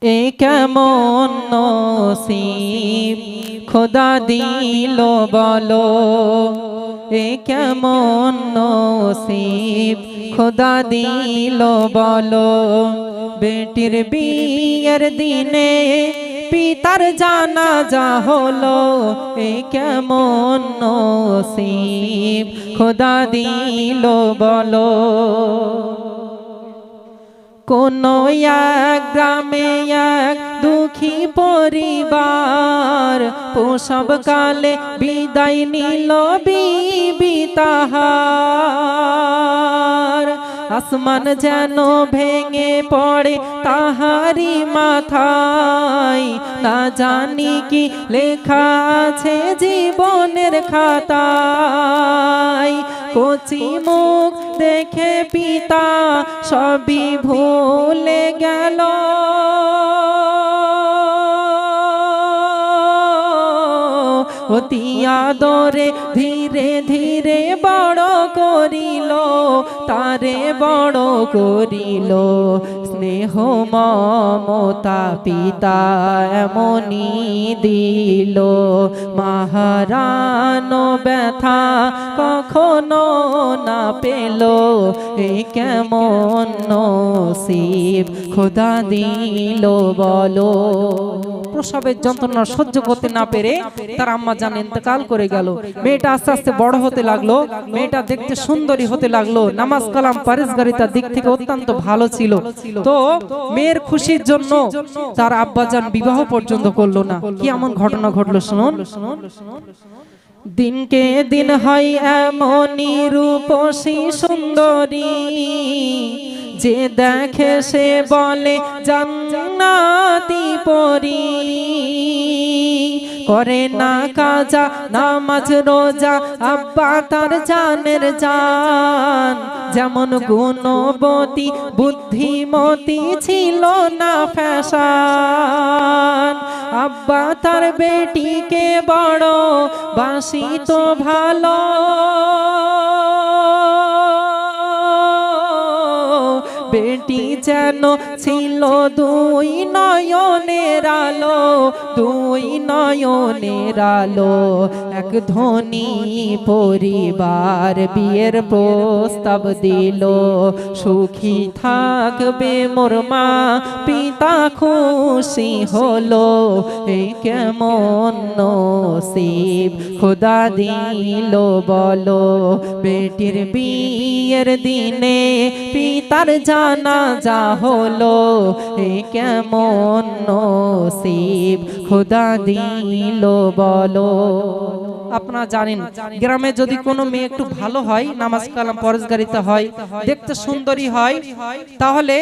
এ কেমন নসিব খোদা দিল বলো, এ কেমন নসিব খোদা দিল বলো। বেটির বিয়ের দিনে পিতার জানাজা হলো, এ কেমন নসিব খোদা দিল বলো। কোন এক গ্রামে এক দুঃখী পরিবার প্রসব কালে বিদায় নিল বিবি তাহার। আসমান যেন ভেঙে পড়ে তাহারি মাথায়, না জানি কি লেখা আছে জীবনের খাতায়। কচি মুখ দেখে পিতা সবই ভুলে গেল, অতি আদরে ধীরে ধীরে বড় করিল, তারে বড় করিল। স্নেহ মমতা পিতা এমনি দিল, মাহারানো ব্যথা কখনো না পেল। এ কেমন নসিব খোদা দিল বলো। প্রসবের যন্ত্রণা সহ্য করতে না পেরে তার আম্মা জান ইন্তেকাল করে গেল। মেয়েটা আস্তে আস্তে বড় হতে লাগলো, মেয়েটা দেখতে সুন্দরী হতে লাগলো, নামাজ কালাম পরহেজগারিতার দিক থেকে অত্যন্ত ভালো ছিল। তো মেয়ের খুশির জন্য তার আব্বাজান বিবাহ পর্যন্ত করলো না। কি এমন ঘটনা ঘটলো শুনুন। দিনকে দিন হয় এমনই রূপসী সুন্দরী, যে দেখে সে বলে জান্নাতি পরী। করে না কাজা নামাজ রোজা আব্বা তার জানের জান। যেমন গুণবতী বুদ্ধিমতী ছিল না ফ্যাশন, আব্বা তার বেটিকে বড় বাসিত ভালো। বেটি যেন ছিল দুই নয়নের আলো, দুই নয়নের আলো। এক ধনী পরিবার বিয়ের প্রস্তাব দিল, সুখী থাকবে মোর মা পিতা খুশি হলো। এ কেমন নসিব খোদা দিল বলো। বেটির বিয়ের দিনে পিতার জানাজা হলো, এ কেমন নসিব খোদা দিল বলো। আপনারা জানেন গ্রামে যদি কোনো মেয়ে একটু ভালো হয়, নামাজ কালাম পরহেজগারিতা হয়, দেখতে সুন্দরী হয়, তাহলে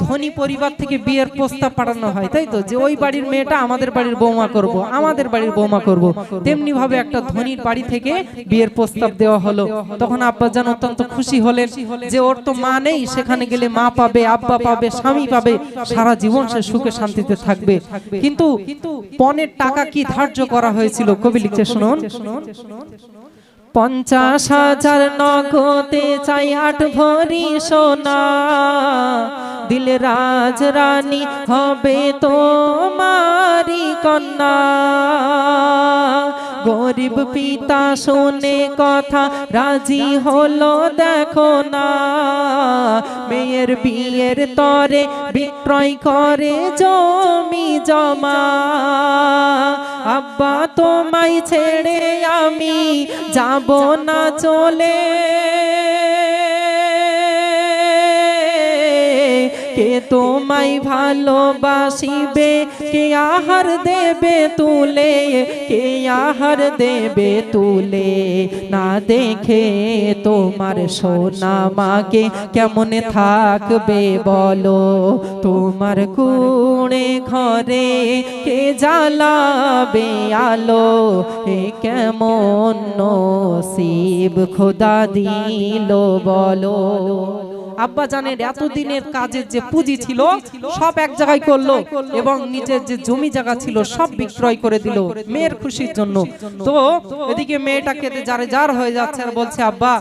ধনী পরিবার থেকে বিয়ের প্রস্তাব পাঠানো হয়, তাই তো? যে ওই বাড়ির মেয়েটা আমাদের বাড়ির বৌমা করব, আমাদের বাড়ির বৌমা করব। তেমনি ভাবে একটা ধনীর বাড়ি থেকে বিয়ের প্রস্তাব দেওয়া হলো। তখন আব্বাজান অত্যন্ত খুশি হলেন যে ওর তো মা নেই, সেখানে গেলে মা পাবে, আব্বা পাবে, স্বামী পাবে, সারা জীবন সে সুখে শান্তিতে থাকবে। কিন্তু পণের টাকা কি ধার্য করা হয়েছিল? কবি লিখছে শুনুন। 50,000 নগদে চাই 8 ভরি সোনা, দিল রাজ রানী হবে তোমারি কন্যা। গরিব পিতা শুনে কথা রাজি হলো দেখো না, মেয়ের বিয়ের তরে বিক্রয় করে জমি জমা। আব্বা তোমায় ছেড়ে আমি যাব না চলে, কে তোমায় ভালোবাসিবে, কে আহার দেবে তুলে, কে আহার দেবে তুলে। না দেখে তোমার সোনা মাকে কেমন থাকবে বলো। তোমার কুড়ে ঘরে কে জ্বালাবে আলো, এ কেমন নসিব খোদা দিল বলো। আব্বা জানের এতদিনের কাজের যে পুঁজি ছিল সব এক জায়গায় করলো এবং নিজের যে জমি জায়গা ছিল সব বিক্রয় করে দিল মেয়ের খুশির জন্য। তো এদিকে মেয়েটা কেঁদে যারে যার হয়ে যাচ্ছে আর বলছে, আব্বা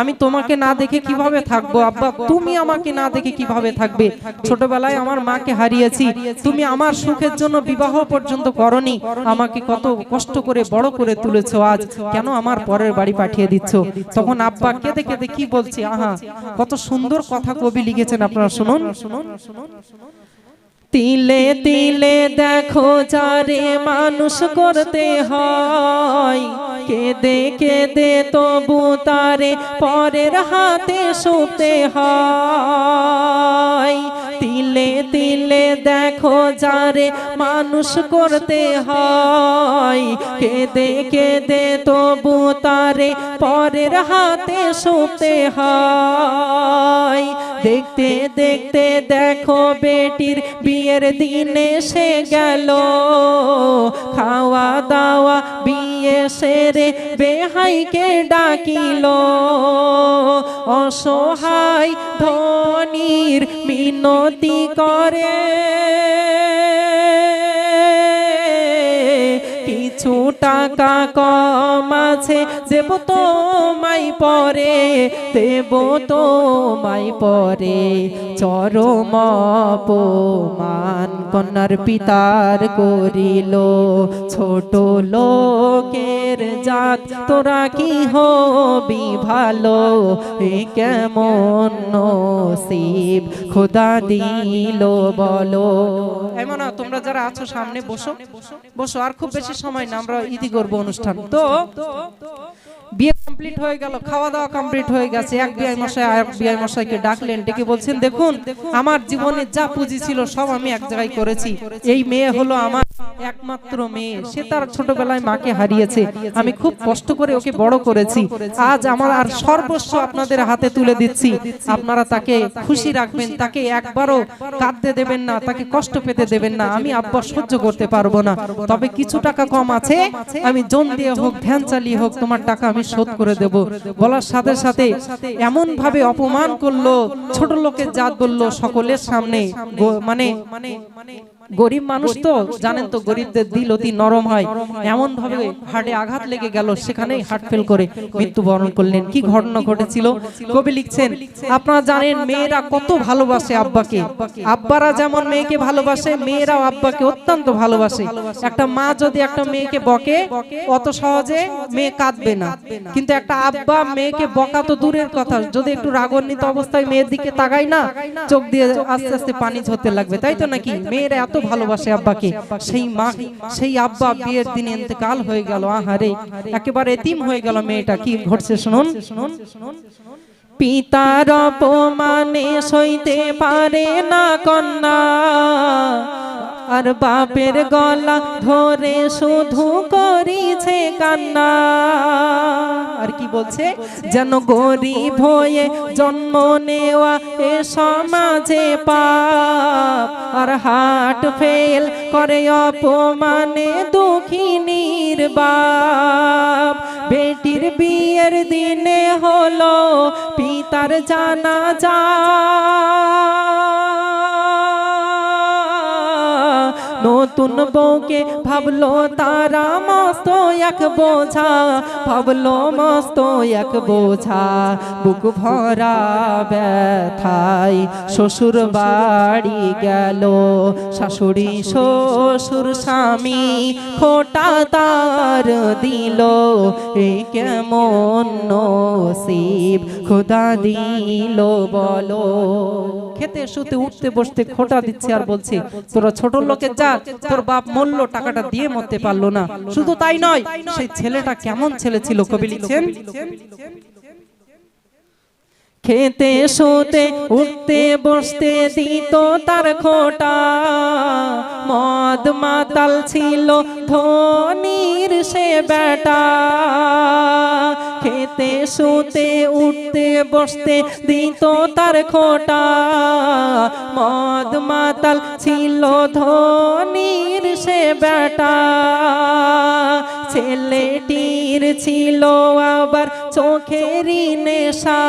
আমি তোমাকে না দেখে কিভাবে থাকবো, আব্বা তুমি আমাকে না দেখে কিভাবে থাকবে, ছোটবেলায় আমার মাকে হারিয়েছি, তুমি আমার সুখের জন্য বিবাহ পর্যন্ত করনি, আমাকে কত কষ্ট করে বড় করে তুলেছো, আজ কেন আমার পরের বাড়ি পাঠিয়ে দিচ্ছ। তখন আব্বা কেঁদে কেঁদে কি বলছে, আহা কত সুন্দর কথা কবি লিখেছেন, আপনারা শুনুন। তিলে তিলে দেখো যারে মানুষ করতে হয়, কেঁদে কেঁদে তবু তারে পরের হাতে শুতে হয়। তিলে তিলে দেখো যারে মানুষ করতে হয়, কেঁদে কেঁদে তবু তারে পরের হাতে শুতে হয়। দেখতে দেখতে দেখো বেটির বিয়ের দিন এসে গেল, খাওয়া দাওয়া বিয়ে সেরে বেহাইকে ডাকিল, অসহায় ধনীর মিনতি করে কিছু টাকা কম আছে দেব তোমায় পরে, দেব তোমায় পরে। চরম অপমান কন্যার পিতার করিল, ছোট লোকের জাত তোরা কি হবি ভালো, এ কেমন নসিব খোদা দিল বলো। এমন তোমরা যারা আছো সামনে বসো বসো, আর খুব বেশি সময় না, আমরা ইদি করবো অনুষ্ঠান। তো বিয়ে কমপ্লিট হয়ে গেল, খাওয়া দাওয়া কমপ্লিট হয়ে গেছে। এক বিআই মশাই আর বিআই মশাইকে ডাকলেন, ডেকে বলছেন, দেখুন আমার জীবনে যা পুঁজি ছিল সব আমি এক জায়গায় করেছি, এই মেয়ে হলো আমার একমাত্র মেয়ে, সে তার ছোটবেলায় মাকে হারিয়েছে, আমি খুব কষ্ট করে ওকে বড় করেছি, আজ আমার আর সর্বস্ব আপনাদের হাতে তুলে দিচ্ছি, আপনারা তাকে খুশি রাখবেন, তাকে একবারও কাঁদতে দেবেন না, তাকে কষ্ট পেতে দেবেন না, আমি আব্বা সহ্য করতে পারবো না, তবে কিছু টাকা কম আছে, আমি জন দিয়ে হোক ভ্যান চালিয়ে হোক তোমার টাকা আমি শোধ করে দেব। বলার সাথে সাথে এমন ভাবে অপমান করলো, ছোট লোকের জাত বললো সকলের সামনে, মানে গরিব মানুষ তো জানেন তো, গরিবদের দিল অতি নরম হয়, এমন ভাবে হাড়ে আঘাত লেগে গেল, সেখানেই হার্ট ফেল করে মৃত্যুবরণ করলেন। কি ঘটনা ঘটেছিল কবি লিখছেন, আপনারা জানেন মেয়েরা কত ভালোবাসে আব্বাকে, আব্বারা যেমন মেয়েকে ভালোবাসে মেয়েরাও আব্বাকে অত্যন্ত ভালোবাসে। একটা মা যদি একটা মেয়েকে বকে অত সহজে মেয়ে কাঁদবে না, কিন্তু একটা আব্বা মেয়েকে বকা তো দূরের কথা, যদি একটু রাগান্বিত অবস্থায় মেয়ের দিকে তাকায় না, চোখ দিয়ে আস্তে আস্তে পানি ঝরতে লাগবে, তাই তো নাকি? মেয়েরা এত ভালোবাসে আব্বাকে। সেই মা সেই আব্বা বিয়ের দিন ইন্তেকাল হয়ে গেল, আহারে একেবারে এতিম হয়ে গেল মেয়েটা। কি ঘটছে শুনুন। পিতার অপমানে সইতে পারে না কন্যা, আর বাপের গলা ধরে শুধু করিছে কান্না। আর কি বলছে, যেন গরিব হয়ে জন্ম নেওয়া এ সমাজে পাপ, আর হার্ট ফেল করে অপমানে দুঃখিনীর বাপ। বেটির বিয়ের দিনে হলো পিতার জানাজা, নতুন বউকে ভাবলো তারা মস্ত এক বোঝা, ভাবলো মস্ত এক বোঝা। বুক ভরা ব্যথায় শ্বশুর বাড়ি গেল, শাশুড়ি শ্বশুর স্বামী খোটা তার দিল, এ কেমন নসিব খোদা দিল বলো। খেতে শুতে উঠতে বসতে খোটা দিচ্ছে আর বলছে, তোরা ছোট লোকের যা, তোর বাপ মরল টাকাটা দিয়ে মরতে পারলো না। শুধু তাই নয়, সেই ছেলেটা কেমন ছেলে ছিল কবি লিখছেন, খেতে শুতে উঠতে বসতে দিত তার খোটা, মদ মাতাল ছিল ধনীর সে বেটা। খেতে শুতে উঠতে বসতে দিত তার খোটা, মদ মাতাল ছিল ধনীর সে বেটা। ছেলেটির ছিল আবার চোখেরই নেশা,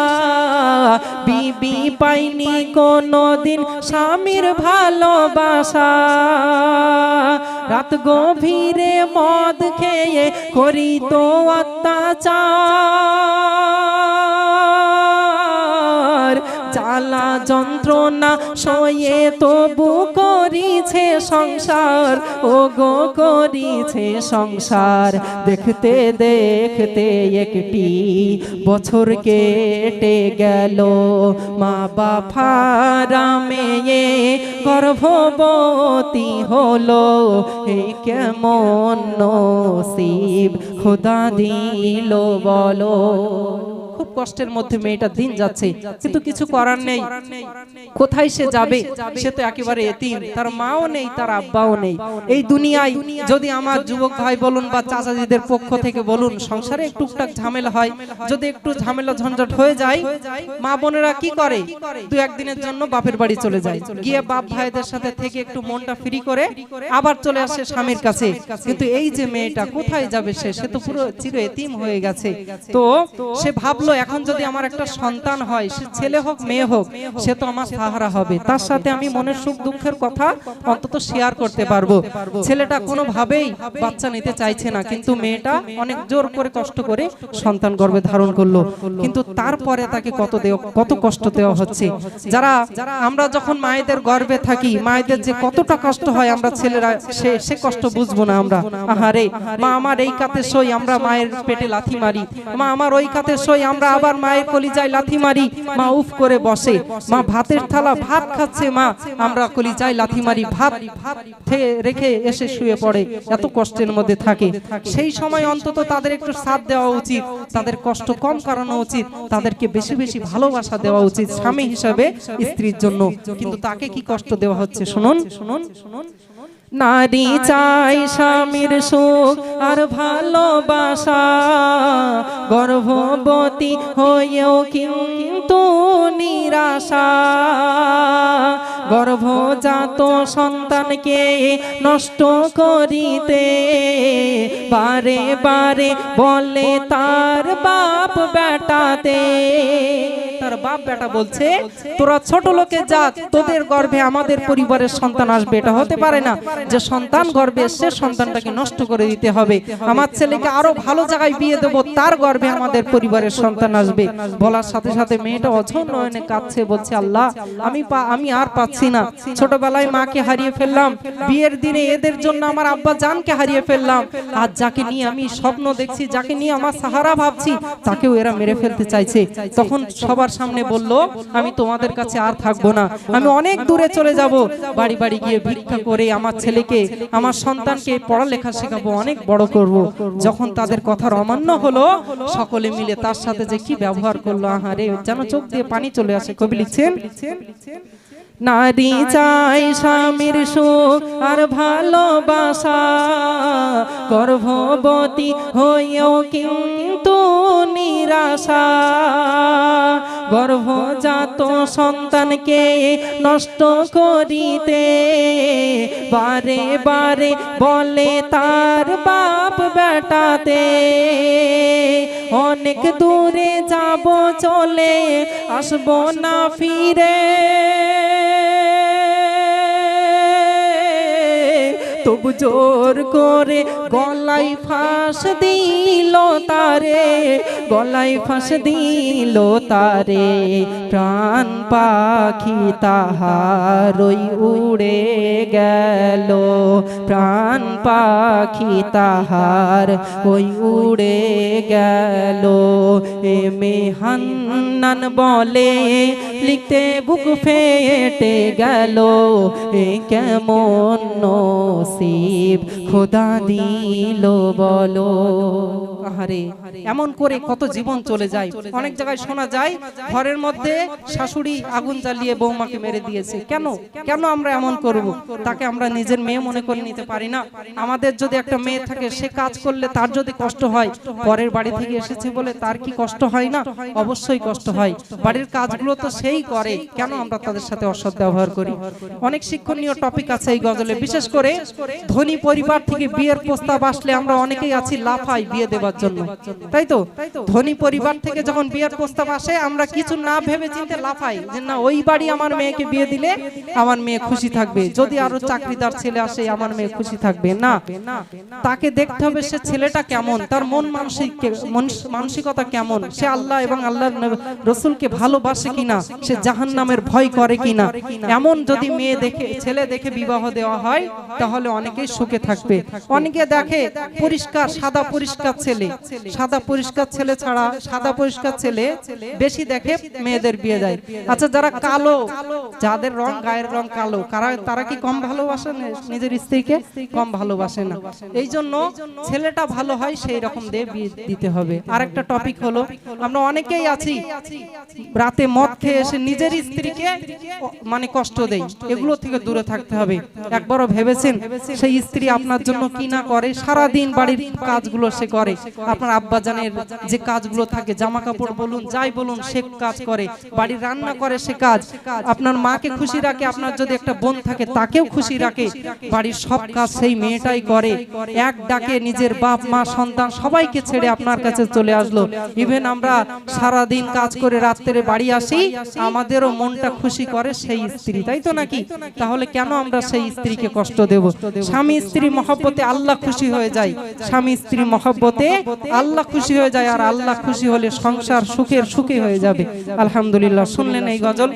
বিবি পাইনি কোনোদিন স্বামীর ভালোবাসা। রাত গভীরে মদ খেয়ে করিত অত্যাচার, জ্বালা যন্ত্রণা সয়ে তবু করিছে সংসার, ও গো করিছে সংসার। দেখতে দেখতে একটি বছর কেটে গেল, মা বাবা মেয়ে গর্ভবতী হলো। এই কেমন নসিব খোদা দিল বলো। খুব কষ্টের মধ্যে মেয়েটা দিন যাচ্ছে, কিন্তু কিছু করার নেই। কোথায় সে যাবে? সে তো একেবারে এতিম, তার মাও নেই, তার আব্বাও নেই। এই দুনিয়ায় যদি আমার যুবক ভাই বলুন বা চাচাজিদের পক্ষ থেকে বলুন, সংসারে টুকটাক ঝামেলা হয়, যদি একটু ঝামেলা ঝঞ্ঝট হয়ে যায়, মা বোনেরা কি করে? দু একদিনের জন্য বাপের বাড়ি চলে যায়, গিয়ে বাপ ভাইদের সাথে থেকে একটু মনটা ফ্রি করে আবার চলে আসে স্বামীর কাছে। কিন্তু এই যে মেয়েটা কোথায় যাবে? সে তো পুরো চির এতিম হয়ে গেছে। তো সে ভাবলো, এখন যদি আমার একটা সন্তান হয়, সে ছেলে হোক মেয়ে হোক, সে তো আমার সাহারা হবে, তার সাথে আমি মনের সুখ দুঃখের কথা অন্তত শেয়ার করতে পারবো। ছেলেটা কোনোভাবেই বাচ্চা নিতে চাইছে না, কিন্তু মেয়েটা অনেক জোর করে কষ্ট করে সন্তান গর্ভে ধারণ করলো। কিন্তু তারপরে তাকে কত কষ্ট দেওয়া হচ্ছে। যারা আমরা যখন মায়েদের গর্ভে থাকি, মায়েদের যে কতটা কষ্ট হয়, আমরা ছেলেরা সে কষ্ট বুঝবো না। আমরা আহারে, মা আমার এই কাতে সই, আমরা মায়ের পেটে লাথি মারি, মা আমার ওই কাতে সই, আমরা আবার মায়ের কলিজায় লাথি মারি, মা উফ করে বসে। মা ভাতের থালা ভাত খাচ্ছে, মা আমরা কলিজায় লাথি মারি, ভাত রেখে এসে শুয়ে পড়ে, এত কষ্টের মধ্যে থাকে। সেই সময় অন্তত তাদের একটু সাথ দেওয়া উচিত, তাদের কষ্ট কম করানো উচিত, তাদেরকে বেশি বেশি ভালোবাসা দেওয়া উচিত স্বামী হিসাবে স্ত্রীর জন্য। কিন্তু তাকে কি কষ্ট দেওয়া হচ্ছে শুনুন। নারী চাই স্বামীর সুখ আর ভালোবাসা, গর্ভবতী হয়েও কিন্তু নিরাশা। গর্ভজাত সন্তানকে নষ্ট করিতে বারে বারে বলে তার বাপ বেটাতে। তার বাপ বেটা বলছে, তোরা ছোট লোকের জাত, তোদের গর্ভে আমাদের পরিবারের সন্তান আসবে, এটা হতে পারে না যে সন্তান গর্ভে এসে সন্তানটাকে নষ্ট করে দিতে হবে। আমার ছেলেকে আরো ভালো জায়গায় বিয়ে দেবো, তার গর্ভে আমাদের পরিবারের সন্তান আসবে। বলার সাথে সাথে মেয়েটা অঝর নয়নে কাঁদছে, বলছে, আল্লাহ আমি আর পাচ্ছি না। ছোটবেলায় মাকে হারিয়ে ফেললাম, বিয়ের দিনে এদের জন্য আমার আব্বা জানকে হারিয়ে ফেললাম, আর যাকে নিয়ে আমি স্বপ্ন দেখছি, যাকে নিয়ে আমার সাহারা ভাবছি, তাকেও এরা মেরে ফেলতে চাইছে। তখন সবার সামনে বলল, আমি তোমাদের কাছে আর থাকবো না, আমি অনেক দূরে চলে যাব, বাড়ি বাড়ি গিয়ে ভিক্ষা করে আমার ছেলেকে, আমার সন্তানকে পড়ালেখা শেখাবো, অনেক বড় করব। যখন তাদের কথার অমান্য হলো, সকলে মিলে তার সাথে যে কি ব্যবহার করলো, আহারে, যেন চোখ দিয়ে পানি চলে আসে। কবি লিখছেন, নারী চাই স্বামীর সুখ আর ভালোবাসা, গর্ভবতী হয়েও কিন্তু নিরাশা। গর্ভজাত সন্তানকে নষ্ট করিতে বারে বারে বলে তার বাপ বেটাতে। অনেক দূরে যাব চলে আসবো না ফিরে, তবু জোর করে গলায় ফাঁস দিল তারে, গলায় ফাঁস দিল তারে। প্রাণ পাখি তাহার ওই উড়ে গেল, প্রাণ পাখি তাহার ওই উড়ে গেল। এ মেহান্নান বলে লিখতে বুক ফেটে গেল, এ কেমন নসিব খোদা দিল বলো। আহারে, এমন করে কত জীবন চলে যায়। অনেক জায়গায় শোনা যায় ঘরের মধ্যে শাশুড়ি আগুন জ্বালিয়ে বৌমাকে মেরে দিয়েছে। কেন আমরা এমন করব? তাকে আমরা নিজের মেয়ে মনে করে নিতে পারি না? আমাদের যদি একটা মেয়ে থাকে, সে কাজ করলে তার যদি কষ্ট হয়, পরের বাড়ি থেকে এসেছে বলে তার কি কষ্ট হয় না? অবশ্যই কষ্ট হয়। বাড়ির কাজগুলো তো সেই করে, কেন আমরা তাদের সাথে অসৎ ব্যবহার করি? অনেক শিক্ষণীয় টপিক আছে এই গজলে, বিশেষ করে ধনী পরিবার থেকে বিয়ের প্রস্তাব আসলে আমরা অনেকেই আছি লাফাই বিয়ে দেওয়ার জন্য, তাই তো? ধনী পরিবার থেকে যখন বিয়ের প্রস্তাব আসে আমরা কিছু না ভেবে চিন্তে লাফাই যে না ওই বাড়ি আমার মেয়েকে বিয়ে দিলে আমার মেয়ে খুশি থাকবে, যদি আরো চাকরিদার ছেলে আসে আমার মেয়ে খুশি থাকবে না। তাকে দেখতে হবে সে ছেলেটা কেমন, তার মন মানসিকতা কেমন, সে আল্লাহ এবং আল্লাহর রাসূলকে ভালোবাসে কিনা, সে জাহান্নামের ভয় করে কিনা। এমন যদি মেয়ে দেখে ছেলে দেখে বিবাহ দেওয়া হয় তাহলে অনেকেই সুখে থাকবে। অনেকে দেখে পরিষ্কার সাদা পরিষ্কার ছেলে, সাদা পরিষ্কার ছেলে ছাড়া সাদা পরিষ্কার ছেলে বেশি দেখে মেয়েদের বিয়ে দেয়। আচ্ছা যারা কালো, যাদের রং গায়ের রং কালো, তারা কি কম ভালোবাসে নিজের স্ত্রীকে? কম ভালোবাসে না। এই জন্য ছেলেটা ভালো হয় সেই রকম দিয়ে বিয়ে দিতে হবে। আরেকটা টপিক হলো আমরা অনেকেই আছি রাতে মদ খেয়ে এসে নিজের স্ত্রীকে মানে কষ্ট দেই, এগুলো থেকে দূরে থাকতে হবে। একবারও ভেবেছেন সেই স্ত্রী আপনার জন্য কি না করে? সারা দিন বাড়ির কাজগুলো সে করে, আপনার আব্বাজানের যে কাজগুলো থাকে জামা কাপড় বলুন যাই বলুন সে কাজ করে, বাড়ির রান্না করে সে কাজ, আপনার মাকে খুশি রাখে, আপনার যদি একটা বোন থাকে তাকেও খুশি রাখে, বাড়ির সব কাজ সেই মেয়েটাই করে। এক ডাকে নিজের বাপ মা সন্তান সবাইকে ছেড়ে আপনার কাছে চলে আসলো। ইভেন আমরা সারা দিন কাজ করে রাত্রে বাড়ি আসি, আমাদেরও মনটা খুশি করে সেই স্ত্রী, তাই তো নাকি? তাহলে কেন আমরা সেই স্ত্রীকে কষ্ট দেব? স্বামী স্ত্রী মহব্বতে আল্লাহ খুশি হয়ে যায়, স্বামী স্ত্রী মহব্বতে আল্লাহ খুশি হয়ে যায়, আর আল্লাহ খুশি হলে সংসার সুখে হয়ে যাবে। আলহামদুলিল্লাহ। শুনলেন এই গজল?